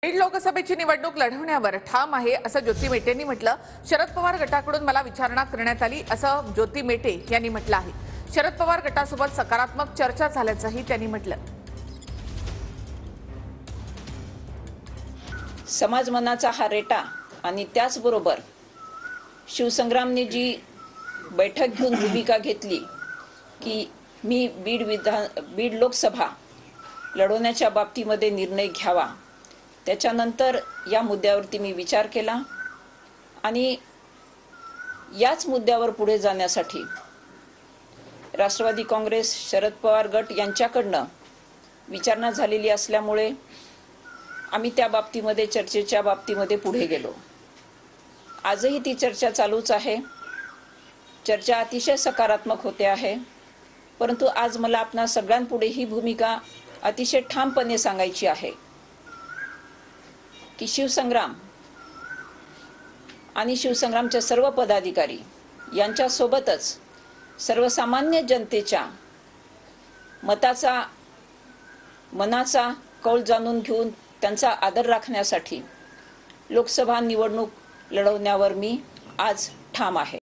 बीड लोकसभेची निवडणूक लढवण्यावर ठाम आहे असं ज्योती मेटेंनी म्हटलं। शरद पवार गटाकडून मला विचारणा करण्यात आली असं ज्योती मेटे यांनी म्हटलं आहे। शरद पवार गटासोबत सकारात्मक चर्चा झाल्याचंही त्यांनी म्हटलं। समाज मनाचा हा रेटा आणि त्याचबरोबर शिवसंग्रामने जी बैठक घेऊन भूमिका घेतली की मी बीड लोकसभा लढवण्याच्या बाबतीमध्ये निर्णय घ्यावा, त्याच्यानंतर या मुद्द्यावरती मी विचार केला आणि याच मुद्द्यावर पुढे जाण्यासाठी राष्ट्रवादी काँग्रेस शरद पवार गट यांच्याकडनं विचारणा झालेली असल्यामुळे आम्ही त्या बाबतीमध्ये चर्चेच्या बाबतीमध्ये पुढे गेलो। आजही ती चर्चा चालूच आहे। चर्चा अतिशय सकारात्मक होते आहे, परंतु आज मला आपणा सगळ्यांपुढे ही भूमिका अतिशय ठामपणे सांगायची आहे की शिवसंग्राम आणि शिवसंग्रामच्या सर्व पदाधिकारी यांच्यासोबतच सर्वसामान्य जनतेच्या मनाचा कौल जाणून घेऊन त्यांचा आदर राखण्यासाठी लोकसभा निवडणूक लढवण्यावर मी आज ठाम आहे।